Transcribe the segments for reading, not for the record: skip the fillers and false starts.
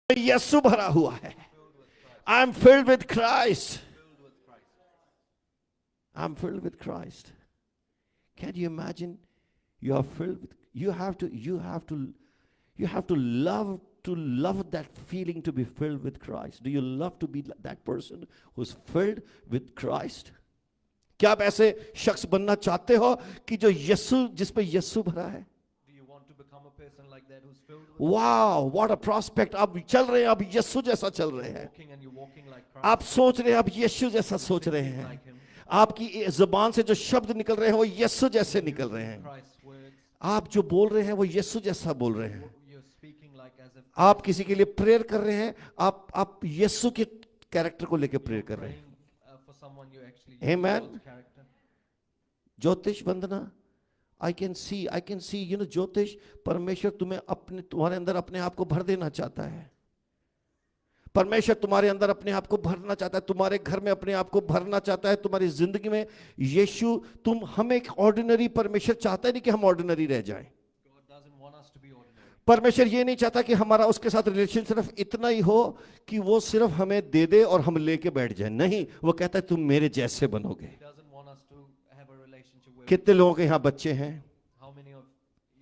यीशु भरा हुआ है। I am filled with Christ, I am filled with Christ. Can you imagine? You are filled with, you have to love that feeling to be filled with Christ. Do you love to be that person who's filled with Christ? क्या आप ऐसे शख्स बनना चाहते हो कि जो यीशु, जिस पे यीशु भरा है? Do you want to become a person like that who's filled with Wow, what a prospect! आप चल रहे हैं, आप यीशु जैसा चल रहे हैं। walking and you're walking like Christ. आप सोच रहे हैं, आप यीशु जैसा सोच रहे हैं। Like him. आपकी जुबान से जो शब्द निकल रहे हैं वो यीशु जैसे निकल रहे हैं। Christ's words. आप जो बोल रहे हैं वो यीशु जैसा बोल रहे हैं। You're speaking like as if आप किसी के लिए प्रेयर कर रहे हैं, आप यीशु के कैरेक्टर को लेकर प्रेयर कर रहे हैं। praying for someone you actually Amen. use God's character. Jyotish Vandana, I can see you no, Jyotish, परमेश्वर तुम्हारे अंदर अपने आप को भर देना चाहता है। परमेश्वर तुम्हारे अंदर अपने आप को भरना चाहता है, तुम्हारे घर में अपने आप को भरना चाहता है, तुम्हारी जिंदगी में यीशु। हम एक ऑर्डिनरी, परमेश्वर चाहता है नहीं कि हम ऑर्डिनरी रह जाएं। God doesn't want us to be ordinary. परमेश्वर ये नहीं चाहता कि हमारा उसके साथ रिलेशन सिर्फ इतना ही हो कि वो सिर्फ हमें दे दे और हम लेके बैठ जाए। नहीं, वो कहता है तुम मेरे जैसे बनोगे। He doesn't want us to have a relationship with कितने लोगों के यहाँ बच्चे हैं, how many of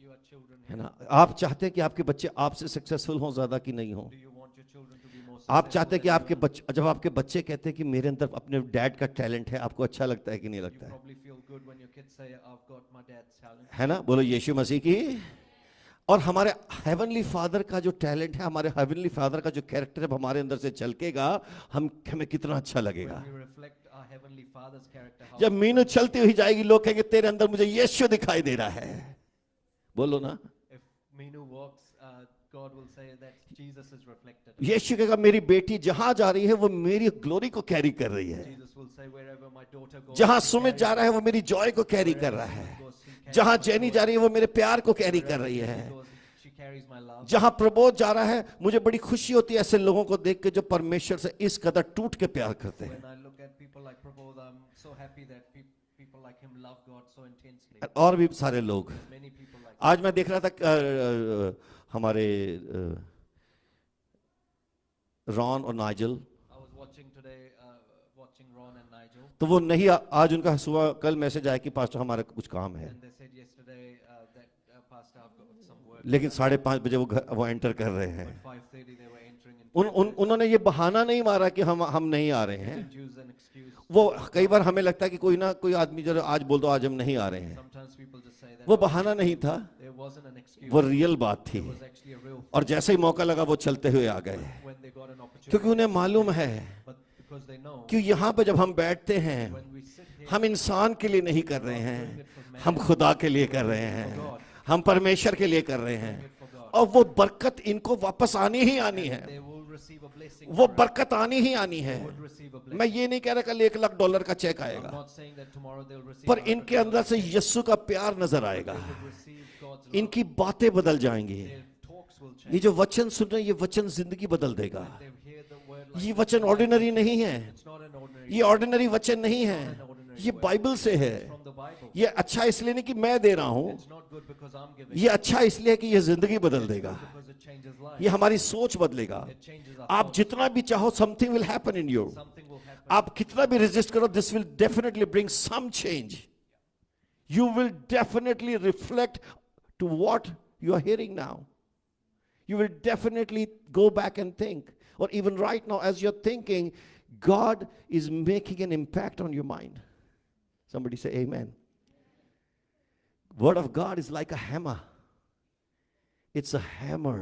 you are children है here? ना? आप चाहते हैं कि आपके बच्चे आपसे सक्सेसफुल हों ज्यादा कि नहीं हों? Do you want your children to be more आप successful चाहते हैं कि than आपके बच्चे, जब आपके बच्चे कहते हैं कि मेरे अंदर अपने डैड का टैलेंट है, आपको अच्छा लगता है कि नहीं you लगता है? probably feel good when your kids say I've got my dad's talent. है ना? बोलो यीशु मसीह की। और हमारे हेवनली फादर का जो टैलेंट है, हमारे हेवनली फादर का जो कैरेक्टर है, हमारे अंदर से झलकेगा, हमें कितना अच्छा लगेगा। When we reflect our heavenly Father's character, how जब मीनू चलती हुई जाएगी, लोग कहेंगे तेरे अंदर मुझे यीशु दिखाई दे रहा है। बोलो ना, if Meenu walks, God will say that Jesus is reflected. यीशु कहेगा मेरी बेटी जहां जा रही है वो मेरी ग्लोरी को कैरी कर रही है। Jesus will say wherever my daughter goes, जहां she सुमित carries जा रहा है वो मेरी जॉय को कैरी कर रहा है। goes, she carries जहां my जेनी joy. जा रही है वो मेरे प्यार को कैरी कर रही She है। goes, she carries my love. जहां प्रबोध जा रहा है, मुझे बड़ी खुशी होती है ऐसे लोगों को देख के जो परमेश्वर से इस कदर टूट के प्यार करते हैं। When I look at people like Prabodh, I'm so happy that people like him love God so intensely. और भी सारे लोग। Many people like आज मैं देख रहा था हमारे रॉन और Nigel, I was watching today, watching Ron and Nigel, तो वो नहीं, आज उनका सुबह कल मैसेज आया कि पास्टर हमारा कुछ काम है, and they said yesterday that Pastor, I've got some work. लेकिन 5:30 बजे वो एंटर कर रहे हैं। At 5:30 they were entering into. उन्होंने ये बहाना नहीं मारा कि हम नहीं आ रहे हैं। Didn't use an excuse. वो कई बार हमें लगता है कि कोई ना कोई आदमी जरा आज बोल दो आज हम नहीं आ रहे हैं, Sometimes people just say that. वो बहाना नहीं था, There wasn't an excuse. वो रियल बात थी। It was actually a real thing. और जैसे ही मौका लगा वो चलते हुए आ गए, When they got an opportunity. क्योंकि उन्हें मालूम है But because they know, कि यहाँ पे जब हम बैठते हैं, when we sit here, हम इंसान के लिए नहीं कर रहे हैं, हम खुदा के लिए कर रहे हैं, हम परमेश्वर के लिए कर रहे हैं। for God, और वो बरकत इनको वापस आनी ही आनी है, they will receive a blessing. वो बरकत आनी ही आनी है। Would receive a blessing. मैं ये नहीं कह रहा कल $1,00,000 का चेक I'm आएगा, not saying that tomorrow they'll receive. पर 100,000. इनके अंदर से यीशु का प्यार नजर आएगा, They will receive God's love. इनकी बातें बदल जाएंगी। Their talks will change. ये जो वचन सुन रहे हैं, ये वचन जिंदगी बदल देगा। They hear the word like ये वचन ऑर्डिनरी नहीं है, it's not an ordinary. ये ऑर्डिनरी वचन नहीं है, ये बाइबल से है। From the Bible. ये अच्छा इसलिए नहीं कि मैं दे रहा हूं, It's not good because I'm giving. ये अच्छा इसलिए है कि ये जिंदगी बदल देगा, Because it changes life. ये हमारी सोच बदलेगा। It changes our आप thoughts. जितना भी चाहो, something will happen in you. Something will happen. आप कितना भी रेजिस्ट करो, this will definitely bring some change. You will definitely reflect to what you are hearing now. You will definitely go back and think, or even right now as you're thinking, God is making an impact on your mind. Somebody say amen. Word of God is like a hammer. It's a hammer.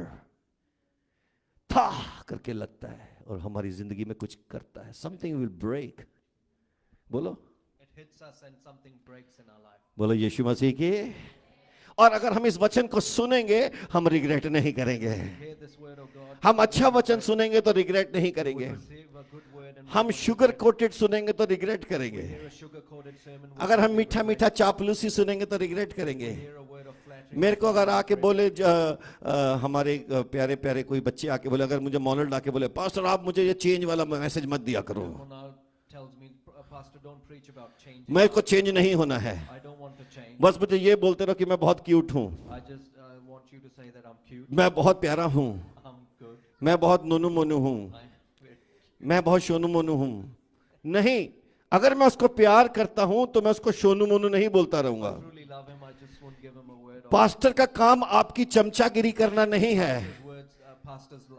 था करके लगता है और हमारी जिंदगी में कुछ करता है। Something will break. बोलो, It hits us and something breaks in our life. बोलो यीशु मसीह की। और अगर हम इस वचन को सुनेंगे, हम रिग्रेट नहीं करेंगे। Hear this word of God. हम अच्छा वचन सुनेंगे तो रिग्रेट नहीं करेंगे। Receive a good word and हम शुगर कोटेड सुनेंगे तो रिग्रेट करेंगे। hear a sugar-coated sermon. अगर हम मीठा मीठा चापलूसी सुनेंगे तो रिग्रेट करेंगे। Hear a word of flattery. मेरे को अगर आके बोले हमारे प्यारे प्यारे कोई बच्चे आके बोले, अगर मुझे मॉनल्ड आके बोले पास्टर आप मुझे ये चेंज वाला मैसेज मत दिया करो, Ronald tells me, Pastor, don't preach about change. मेरे को चेंज नहीं होना है, I don't want to change. बस मुझे ये बोलते रहो कि मैं बहुत क्यूट हूँ, I just want you to say that I'm cute, मैं बहुत प्यारा हूँ, I'm good, मैं बहुत नोनू मोनू हूं, मैं बहुत शोनू मोनू हूं। नहीं, अगर मैं उसको प्यार करता हूं तो मैं उसको शोनू मोनू नहीं बोलता रहूंगा। truly love him, I just won't give him a word. Pastor का काम आपकी चमचागिरी करना नहीं है। His words, pastor's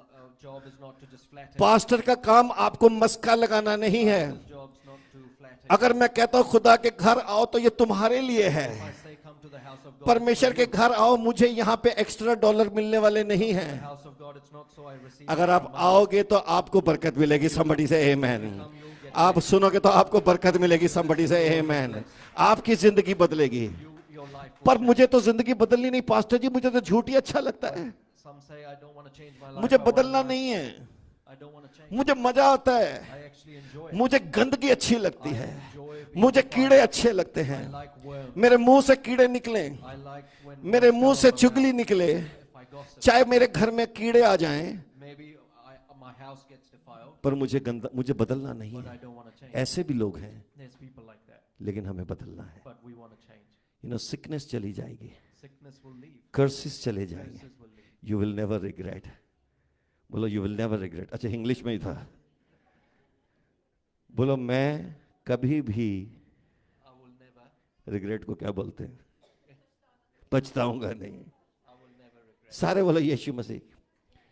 job is not to just flatter. Pastor का काम आपको मस्का लगाना नहीं है। His job's not to flatter. अगर मैं कहता हूं खुदा के घर आओ तो ये तुम्हारे लिए है। If I say come to the house of God, परमेश्वर के घर आओ, मुझे यहाँ पे एक्स्ट्रा डॉलर मिलने वाले नहीं the हैं। house of God, it's not so I receive. अगर आप आओगे तो आपको बरकत मिलेगी। somebody say amen। आप सुनोगे तो आपको बरकत मिलेगी। somebody say amen। आपकी जिंदगी बदलेगी। Your life. पर मुझे तो जिंदगी बदलनी नहीं पास्टर जी, मुझे तो झूठ ही अच्छा लगता है। Some say I don't want to change my life. मुझे I want बदलना my- नहीं है, I don't want to change. मुझे मजा आता है, I actually enjoy it. मुझे गंदगी अच्छी लगती है, Enjoy being मुझे fire. कीड़े अच्छे लगते I हैं। like worms. मेरे मुंह से कीड़े निकले, I like when मेरे worms मुंह come से out of my चुगली mouth. निकले, If I gossip, चाहे मेरे घर में कीड़े आ जाएं, maybe my house gets defiled, पर मुझे बदलना नहीं but I है। don't want to change. ऐसे भी लोग हैं, There's people like that, लेकिन हमें बदलना है। but we want to change. Sickness चली जाएगी, Sickness will leave. कर्सेस चले जाएंगे, Curses will leave. You will never regret. बोलो यू विल नेवर रिग्रेट। अच्छा, इंग्लिश में ही था। बोलो मैं कभी भी, I will never, रिग्रेट को क्या बोलते हैं, पछताऊंगा नहीं। I will never regret. सारे बोलो यीशु मसीह।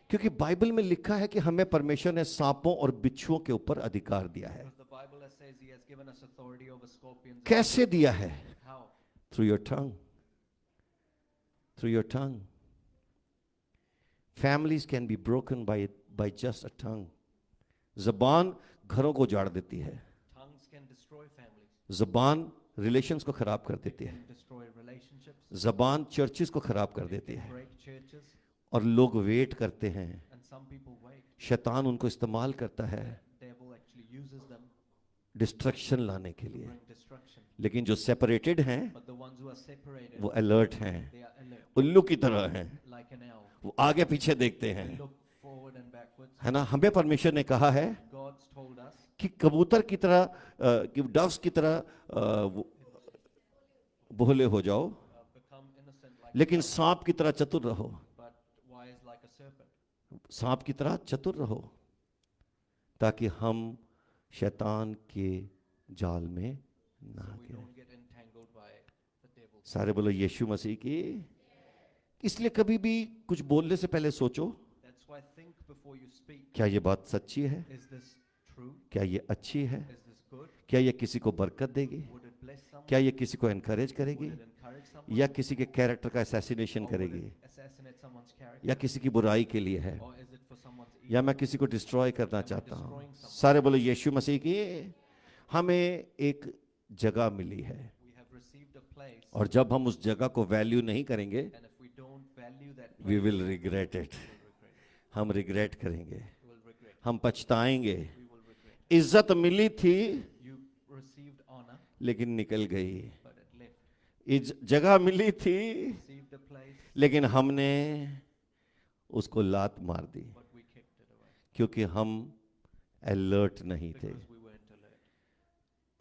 क्योंकि बाइबल में लिखा है कि हमें परमेश्वर ने सांपों और बिच्छुओं के ऊपर अधिकार दिया है। Because the Bible says He has given us authority over scorpions. कैसे दिया है? How? Through your tongue, through your tongue. Families can be broken by just a tongue. जबान घरों को उजाड़ देती है। Tongues can destroy families. जबान रिलेशंस को खराब कर देती है। Can destroy relationships. जबान चर्चिस को खराब कर देती है। Break churches. और लोग वेट करते हैं, And some people wait. शैतान उनको इस्तेमाल करता है Devil actually uses them destruction लाने के to लिए। bring destruction. लेकिन जो सेपरेटेड हैं But the ones who are separated, वो अलर्ट हैं, they are alert, उल्लू की तरह हैं, like an owl. वो आगे पीछे देखते They हैं, look forward and backwards. है ना। हमें परमेश्वर ने कहा है God's told us कि कबूतर की तरह कि डव्स की तरह भोले हो जाओ, become innocent like, लेकिन सांप की तरह चतुर रहो। but wise like a serpent. सांप की तरह चतुर रहो, ताकि हम शैतान के जाल में ना So we गिरे। don't get entangled by the devil. सारे बोलो यीशु मसीह की। इसलिए कभी भी कुछ बोलने से पहले सोचो, That's why think before you speak. क्या ये बात सच्ची है, Is this true? क्या ये अच्छी है, Is this good? क्या ये किसी को बरकत देगी, Would it bless someone? क्या ये किसी को एनकरेज करेगी, Would it encourage someone? या किसी के कैरेक्टर का असैसिनेशन Or would करेगी, it assassinate someone's character? या किसी की बुराई के लिए है, Or is it for someone's evil? या मैं किसी को डिस्ट्रॉय करना चाहता हूँ। सारे बोलो यीशु मसीह की। हमें एक जगह मिली है, We have received a place, और जब हम उस जगह को वैल्यू नहीं करेंगे, and if we don't value that place, we will regret it. we will regret it. हम रिग्रेट करेंगे, We will regret it. हम पछताएंगे। We will regret it. इज्जत मिली थी You received honor, लेकिन निकल गई। but it left. जगह मिली थी Received a place, लेकिन हमने उसको लात मार दी, but we kicked it away क्योंकि हम अलर्ट नहीं थे। because we weren't alert.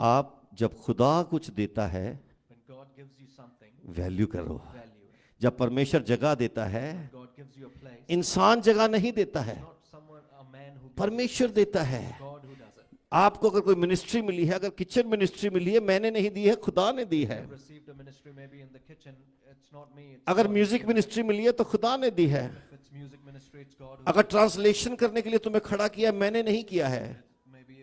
आप जब खुदा कुछ देता है, When God gives you something, value करो। value it. जब परमेश्वर जगह देता है, God gives you a place, इंसान जगह नहीं देता है, not someone, a man who gives परमेश्वर देता है। it, God who does it. आपको अगर कोई मिनिस्ट्री मिली है, अगर किचन मिनिस्ट्री मिली है, मैंने नहीं दी है, खुदा ने दी है। You've received a ministry maybe in the kitchen, it's not me, it's अगर God music who's given it. Ministry मिली है तो खुदा ने दी है। If it's music ministry, it's God who अगर ट्रांसलेशन करने के लिए तुम्हें खड़ा किया, मैंने नहीं किया है। maybe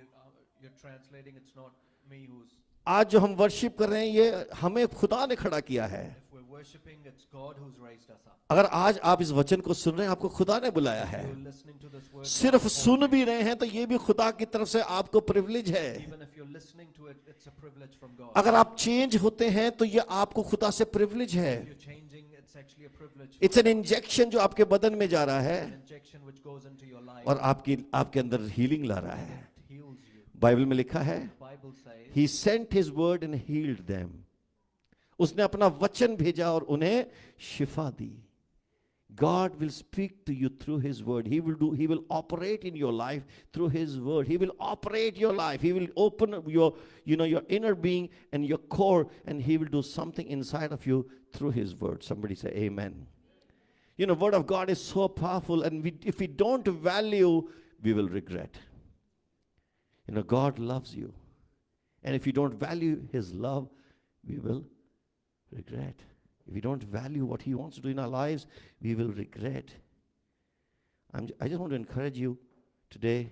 you're translating, it's not me who's. आज जो हम वर्शिप कर रहे हैं, ये हमें खुदा ने खड़ा किया है। If we're worshiping, it's God who's raised us up. अगर आज आप इस वचन को सुन रहे हैं, आपको खुदा ने बुलाया है। You're listening to this word. सिर्फ God सुन called भी रहे हैं तो ये भी खुदा की तरफ से आपको प्रिविलेज है। you. Even if you're listening to it, it's a privilege from God. अगर आप चेंज होते हैं तो ये आपको खुदा से प्रिविलेज है। If you're changing, it's actually a privilege. It's an injection जो आपके बदन में जा रहा है An injection which goes into your life. और आपके अंदर हीलिंग ला रहा है। It heals you. बाइबल में लिखा है, The Bible says He sent His word and healed them. उसने अपना वचन भेजा और उन्हें शिफा दी। God will speak to you through His word. He will operate in your life through His word. He will operate your life. He will open your inner being and your core, and He will do something inside of you through His word. Somebody say amen. You know, word of God is so powerful, and if we don't value, we will regret. You know, God loves you. And if you don't value His love, we will regret. If we don't value what He wants to do in our lives, we will regret. I just want to encourage you today.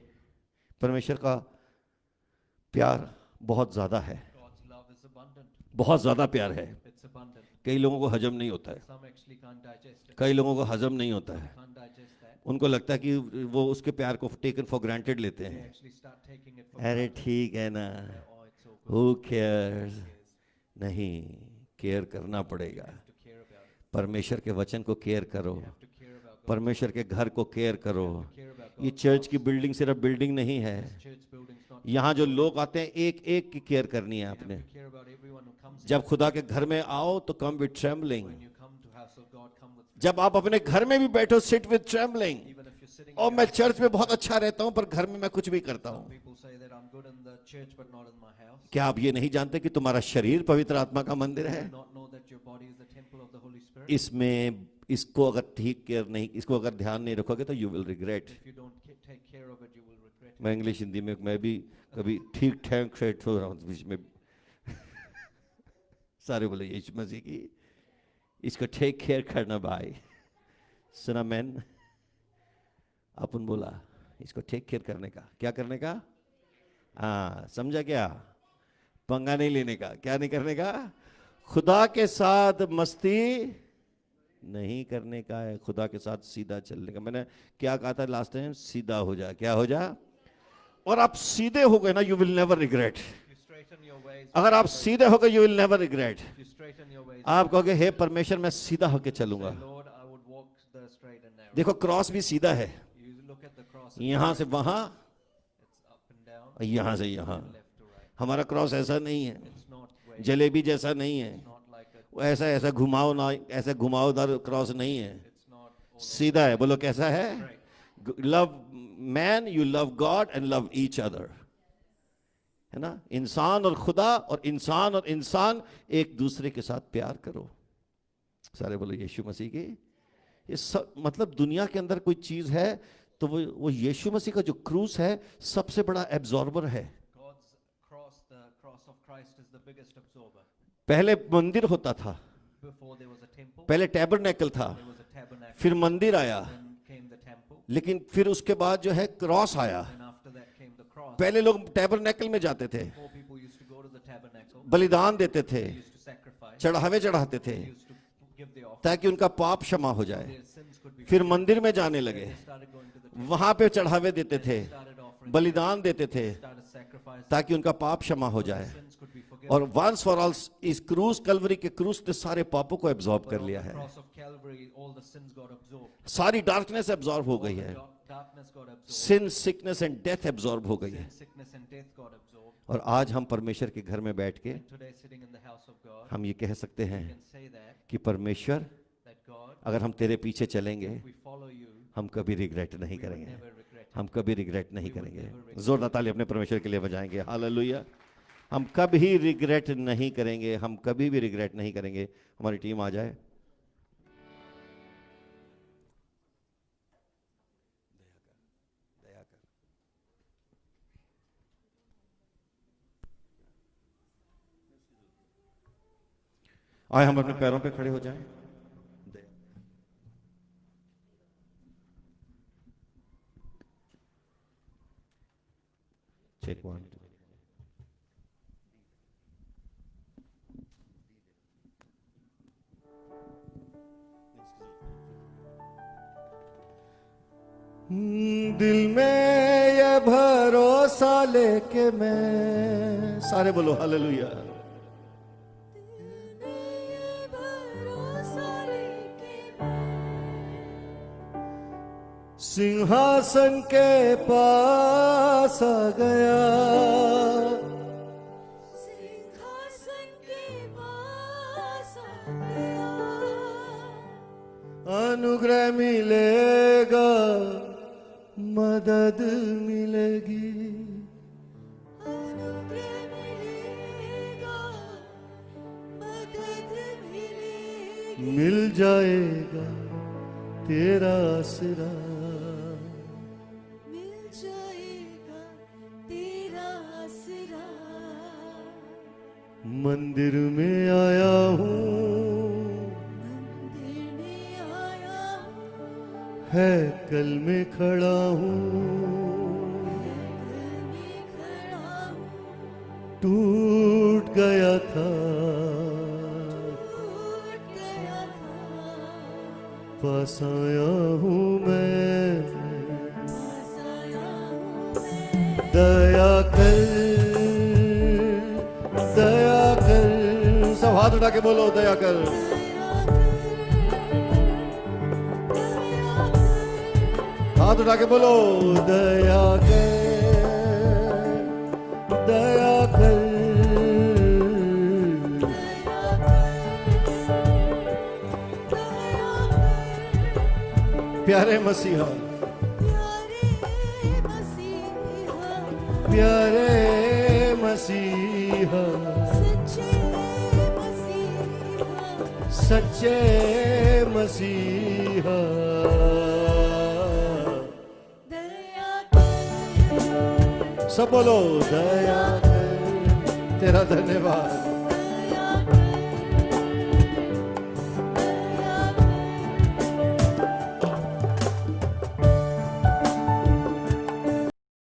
परमेश्वर का प्यार बहुत ज़्यादा है. God's love is abundant. बहुत ज़्यादा प्यार है. It's abundant. कई लोगों को हजम नहीं होता है. Some actually can't digest it. कई लोगों को हजम नहीं होता है. Can't digest that. उनको लगता है कि वो उसके प्यार को टेकन फॉर ग्रांटेड लेते They हैं. actually start taking it for अरे granted. ठीक है ना, Oh, it's so good. Who cares. नहीं, केयर करना पड़ेगा. You have to care about it. परमेश्वर के वचन को केयर करो. You have to care about God. परमेश्वर के घर को केयर करो. Care about ये God's चर्च house. की बिल्डिंग सिर्फ बिल्डिंग नहीं है. This church building's not. यहाँ जो लोग आते हैं एक एक की केयर करनी है You have आपने. to care about everyone who comes here. जब खुदा के घर में आओ तो come with trembling. When you come to house of God, come with. जब आप अपने घर में भी बैठो sit with trembling. Even if you're sitting. और here, मैं चर्च में बहुत अच्छा रहता हूँ पर घर में मैं कुछ भी करता some हूँ. people say that I'm good in the church but not in my house. क्या आप ये नहीं जानते कि तुम्हारा शरीर पवित्र आत्मा का मंदिर है? Do not know that your body is the temple of the Holy Spirit. इसमें इसको अगर ठीक केयर नहीं, इसको अगर ध्यान नहीं रखोगे तो you will regret. If you don't take care of it, you will regret it. मैं इंग्लिश हिंदी में मैं भी कभी ठीक ठाक सेट हो रहा हूँ बीच में. सारे बोले यीशु मसीह की इसको टेक केयर करना भाई. सुना मैन, अपन बोला इसको टेक केयर करने का. क्या करने का? हाँ, समझा क्या? पंगा नहीं लेने का. क्या नहीं करने का? खुदा के साथ मस्ती नहीं करने का है. खुदा के साथ सीधा चलने का. मैंने क्या कहा था लास्ट टाइम? सीधा हो जा. क्या हो जा? और आप सीधे हो गए ना, you will never regret. You straighten your ways. अगर आप सीधे हो गए you will never regret. You straighten your ways. आप कहोगे हे परमेश्वर मैं सीधा होके चलूंगा. Say, Lord, I would walk the straight and narrow. देखो क्रॉस भी सीधा है. You look at the cross. यहां से वहां, It's up and down. और यहां से यहां. Left to right. हमारा क्रॉस ऐसा नहीं है. It's not way. जलेबी जैसा नहीं है. It's not like a. वो ऐसा ऐसा घुमाओ ना, ऐसा घुमावदार क्रॉस नहीं है. It's not all सीधा है. बोलो कैसा है? straight. Love man, you love God and love each other. है ना? इंसान और खुदा और इंसान एक दूसरे के साथ प्यार करो. सारे बोलो यीशु मसीह की. ये सब मतलब दुनिया के अंदर कोई चीज है तो वो यीशु मसीह का जो क्रूस है सबसे बड़ा एब्जॉर्बर है. God's cross, the cross of Christ is the biggest absorber. पहले मंदिर होता था, Before there was a temple, पहले टैबरनेकल था, there was a tabernacle, फिर मंदिर आया, then came the temple, लेकिन फिर उसके बाद जो है क्रॉस आया. and after that came the cross. पहले लोग टैबरनेकल में जाते थे, Before people used to go to the tabernacle, बलिदान देते थे, they used to sacrifice, चढ़ावे चढ़ाते थे they used to give the offering, ताकि उनका पाप क्षमा हो जाए. their sins could be फिर forgiven. मंदिर में जाने लगे, They started going to the temple, वहां पे चढ़ावे देते थे, started offering, बलिदान देते थे started sacrificing, ताकि उनका पाप क्षमा हो जाए. sins could be forgiven. और वंस फॉर ऑल इस क्रूस कलवरी के क्रूस ने सारे पापों को एब्जॉर्ब But कर on लिया the है. cross of Calvary, all the sins got absorbed. सारी डार्कनेस एब्जॉर्ब हो All गई the है. darkness got absorbed. Sin, sickness and death absorb हो गई है. Sin, sickness, and death got absorbed. और आज हम परमेश्वर के घर में बैठ के And today, sitting in the house of God, हम ये कह सकते we हैं can say कि परमेश्वर that God, अगर हम तेरे पीछे चलेंगे if we follow you, हम कभी रिग्रेट नहीं we will करेंगे. never regret it. हम कभी रिग्रेट नहीं We will करेंगे. never regret जोरदार ताली अपने परमेश्वर के लिए बजाएंगे. हालेलुया. हम कभी रिग्रेट नहीं करेंगे. हम कभी भी रिग्रेट नहीं करेंगे. हमारी टीम आ जाए. आए हम अपने पैरों पे खड़े हो जाएं. Check 1, 2. दिल में ये भरोसा लेके मैं, सारे बोलो हालेलुया. सिंहासन के पास आ गया. सिंहासन के पास आ गया. अनुग्रह मिलेगा, मदद मिलेगी, अनुग्रह मिलेगा, मदद मिलेगी. मिल जाएगा तेरा आसरा मिल जाएगा तेरा आसरा मंदिर में आया हूँ मंदिर में आया हूँ है कल में खड़ा हूँ दिल में खड़ा हूँ टूट गया था टूट गया था पास आया हूँ मैं पास आया हूँ मैं दया कर सब हाथ उठा के बोलो दया कर हाथ उठा के बोलो दया कर प्यारे मसीहा प्यारे मसीहा सच्चे मसीहा सब बोलो दया कर तेरा धन्यवाद